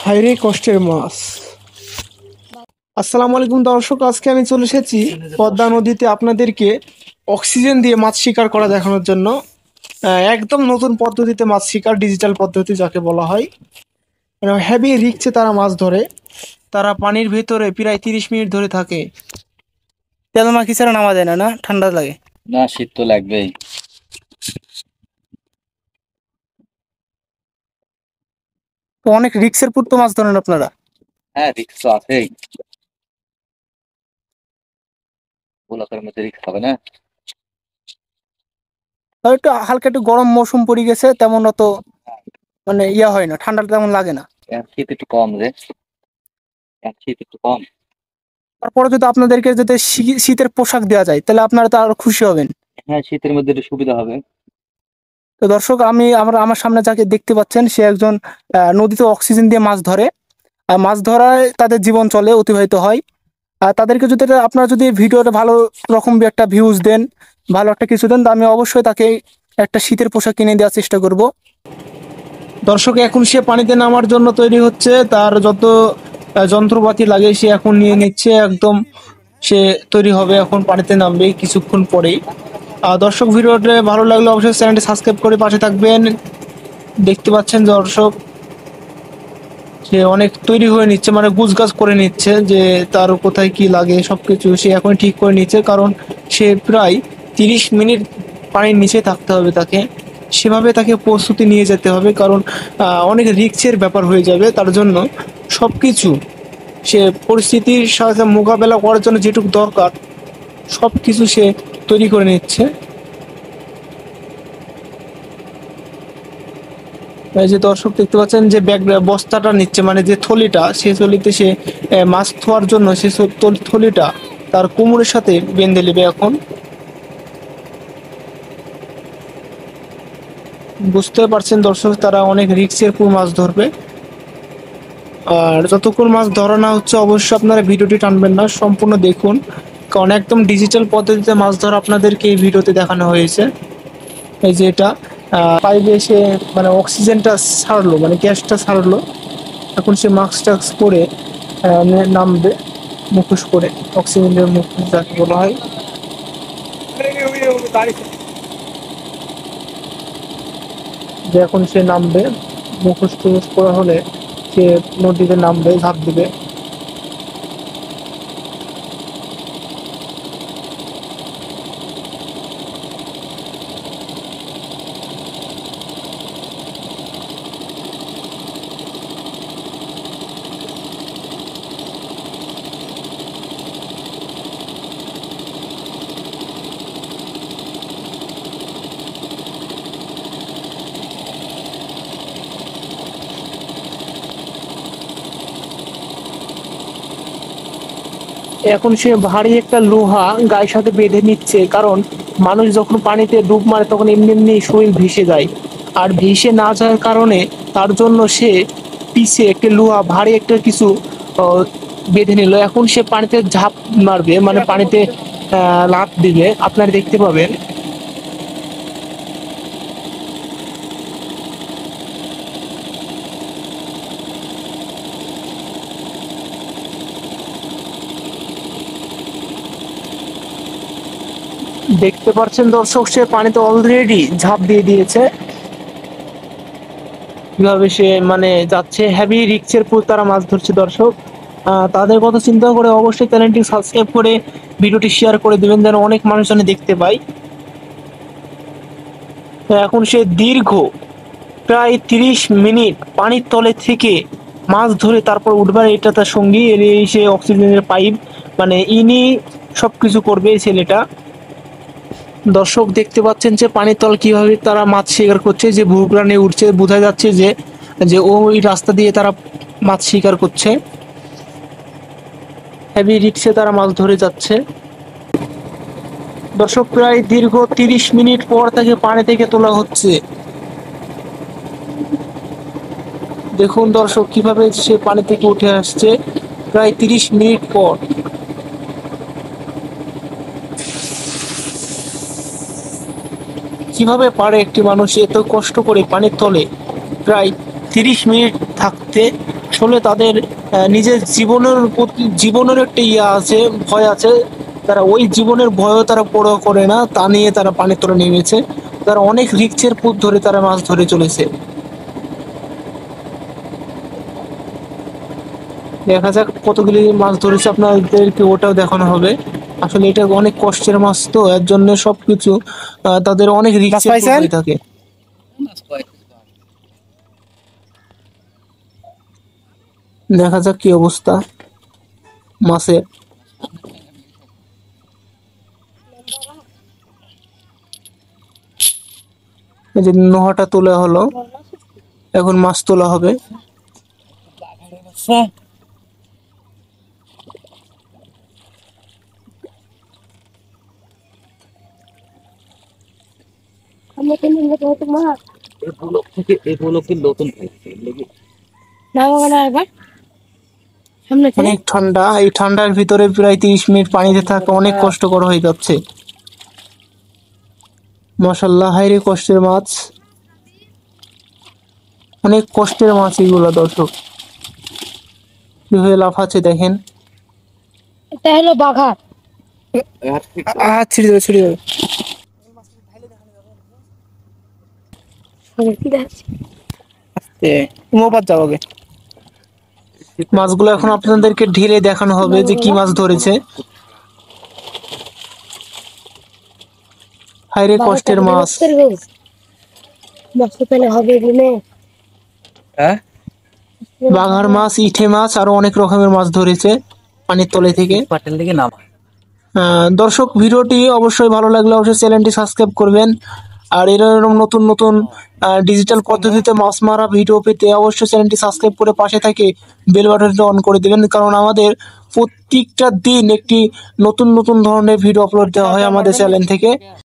হায়রে কষ্টের মাছ। আসসালামু আলাইকুম দর্শক, আজকে আমি চলে এসেছি পদ্মা নদীতে আপনাদেরকে অক্সিজেন দিয়ে মাছ শিকার করা দেখানোর জন্য। একদম নতুন পদ্ধতিতে মাছ শিকার, ডিজিটাল পদ্ধতি যাকে বলা হয়। হেভি রিস্কে তারা মাছ ধরে। তারা পানির ভেতরে প্রায় 30 মিনিট ধরে থাকে। তেল মাখি ছাড়া নামা যায় না, না ঠান্ডা লাগে? না, শীত তো লাগবেই। তো অনেক রিস্কের পুত্র মাছ ধরেন আপনারা। হ্যাঁ, রিক্স তো আছেই। গোলাকার মধ্যে রিক্স হবে না। আর একটু হালকা একটু গরম মৌসুম পড়ে গেছে, তেমন অত মানে ইয়া হয় না, ঠান্ডাটা তেমন লাগে না। শীত একটু কম রে, শীত একটু কম। তারপরে যদি আপনাদেরকে যদি শীতের পোশাক দেওয়া যায় তাহলে আপনারা তো আরো খুশি হবেন। হ্যাঁ, শীতের মধ্যে একটু সুবিধা হবে। তো দর্শক, আমার সামনে যাকে দেখতে পাচ্ছেন সে একজন নদীতে অক্সিজেন দিয়ে মাছ ধরে। আর মাছ ধরায় তাদের জীবন চলে, অতিবাহিত হয়। আর তাদেরকে যদি আপনারা যদি ভিডিওতে ভালো রকম একটা ভিউজ দেন, ভালো একটা কিছু দেন, তো আমি অবশ্যই তাকে একটা শীতের পোশাক কিনে দেওয়ার চেষ্টা করব। দর্শক, এখন সে পানিতে নামার জন্য তৈরি হচ্ছে, তার যত যন্ত্রপাতি লাগে সে এখন নিয়ে নিচ্ছে। একদম সে তৈরি হবে, এখন পানিতে নামবে কিছুক্ষণ পরেই। দর্শক, ভিডিওটা ভালো লাগলে অবশ্যই চ্যানেলটি সাবস্ক্রাইব করে পাশে থাকবেন। দেখতে পাচ্ছেন দর্শক, সে অনেক তৈরি হয়ে নিচ্ছে, মানে গুছগাছ করে নিচ্ছে যে তার কোথায় কি লাগে সবকিছু সে এখন ঠিক করে নিচ্ছে। কারণ সে প্রায় 30 মিনিট পানির নিচে থাকতে হবে তাকে, সেভাবে তাকে প্রস্তুতি নিয়ে যেতে হবে। কারণ অনেক রিস্কের ব্যাপার হয়ে যাবে, তার জন্য সবকিছু সে পরিস্থিতির সাথে মোকাবেলা করার জন্য যেটুকু দরকার সব কিছু সে তৈরি করে নিচ্ছে। এই যে দর্শক দেখতে পাচ্ছেন যে ব্যাগ বস্তাটা নিচ্ছে, মানে যে থলিটা, সেই থলিতে সে মাছ ধোয়ার জন্য সে থলিটা তার কোমরের সাথে বেঁধে নেবে। এখন বুঝতে পারছেন দর্শক, তারা অনেক রিস্কের পুরো মাছ ধরবে। আর যতক্ষণ মাছ ধরা না হচ্ছে অবশ্যই আপনারা ভিডিওটি টানবেন না, সম্পূর্ণ দেখুন। কারণ একদম ডিজিটাল পদ্ধতিতে মাছ ধরা আপনাদেরকে এই ভিডিওতে দেখানো হয়েছে। এই যে এটা পাইপে এসে মানে অক্সিজেনটা ছাড়লো, মানে গ্যাসটা ছাড়লো। এখন সে মাস্ক টাস্ক পরে নামবে, মুখোশ পরে, অক্সিজেনের মুখোশ যাকে বলা হয়। যে এখন সে নামবে, মুখোশ টুখোশ পরা হলে সে নদীতে নামবে, ঝাঁপ দিবে। এখন সে ভারী একটা লোহা গায়ের সাথে বেঁধে নিচ্ছে, কারণ মানুষ যখন পানিতে ডুব মারে তখন এমনি এমনি শরীর ভেসে যায়। আর ভেসে না যাওয়ার কারণে তার জন্য সে পিছে একটা লোহা ভারী একটা কিছু বেঁধে নিল। এখন সে পানিতে ঝাঁপ মারবে, মানে পানিতে লাফ দিবে, আপনারা দেখতে পাবেন। দেখতে পাচ্ছেন দর্শক, সে পানিতে অলরেডি ঝাঁপ দিয়ে দিয়েছে। কিভাবে সে মানে যাচ্ছে, হেভি রিস্কের পুরো তারা মাছ ধরছে দর্শক। তাদের কথা চিন্তা করে অবশ্যই চ্যানেলটি সাবস্ক্রাইব করে ভিডিওটি শেয়ার করে দিবেন, যেন অনেক মানুষ যেন দেখতে পায়। তো এখন সে দীর্ঘ প্রায় 30 মিনিট পানির তলে থেকে মাছ ধরে তারপর উঠবার, এটা তার সঙ্গী, এই সে অক্সিজেনের পাইপ, মানে ইনি সবকিছু করবে এই ছেলেটা। দর্শক দেখতে পাচ্ছেন যে পানির তল কিভাবে তারা মাছ শিকার করছে, যে ভুগরা নিয়ে উঠছে, বোঝা যাচ্ছে যে যে ওই রাস্তা দিয়ে তারা মাছ শিকার করছে। হেভি রিক্সে তারা মাছ ধরে যাচ্ছে। দর্শক, প্রায় দীর্ঘ 30 মিনিট পর তাকে পানি থেকে তোলা হচ্ছে। দেখুন দর্শক, কিভাবে সে পানি থেকে উঠে আসছে প্রায় 30 মিনিট পর। কিভাবে পারে একটি মানুষ এত কষ্ট করে পানির তলে প্রায় 30 মিনিট থাকতে, আসলে তাদের নিজের জীবনের প্রতি জীবনের একটা ইয়ে আছে, ভয় আছে। তারা ওই জীবনের ভয়ও তারা পরোয়া করে না, তা নিয়ে তারা পানির তলে নেমেছে। তারা অনেক রিস্কের পথ ধরে তারা মাছ ধরে চলেছে। দেখা যাক কতগুলি মাছ ধরেছে, আপনাদেরকে ওটাও দেখানো হবে। আসলে এটা অনেক কষ্টের মাছ, তো এর জন্য সবকিছু তাদের অনেক রিস্কের হয়ে থাকে। দেখা যাক কি অবস্থা মাছের। এই যে নোহাটা তোলা হলো, এখন মাছ তোলা হবে। এগুলো কি নতুন থাকছে অনেক ঠান্ডা, এই ঠান্ডার ভিতরে প্রায় 30 মিনিট পানিতে থাকা অনেক কষ্টকর হয়ে যাচ্ছে। মাশাল্লাহ, হাইরে কষ্টের মাছ, অনেক কষ্টের মাছ এগুলো দর্শক। কিভাবে লাফাচ্ছে দেখেন। এটা হলো বাঘা। ছিড়ে দেবে, ছিড়ে দেবে। মোবাদ যাও আগে। মাছগুলো এখন আপনাদেরকে ঢেলে দেখানো হবে যে কি মাছ ধরেছে। হাইরে কষ্টের মাছ। মাছ পেলে হবে দিনে। হ্যাঁ, বাঘার মাছ, ইঠে মাছ, আরো অনেক রকমের মাছ ধরেছে পানির তলে থেকে। পাটেল দিকে নামা। দর্শক, ভিডিওটি অবশ্যই ভালো লাগলে অবশ্যই চ্যানেলটি সাবস্ক্রাইব করবেন। আর এরকম নতুন নতুন ডিজিটাল পদ্ধতিতে মাছ মারা ভিডিও পেতে অবশ্যই চ্যানেলটি সাবস্ক্রাইব করে পাশে থাকে বেল বাটনটি অন করে দেবেন, কারণ আমাদের প্রত্যেকটা দিন একটি নতুন নতুন ধরনের ভিডিও আপলোড দেওয়া হয় আমাদের চ্যানেল থেকে।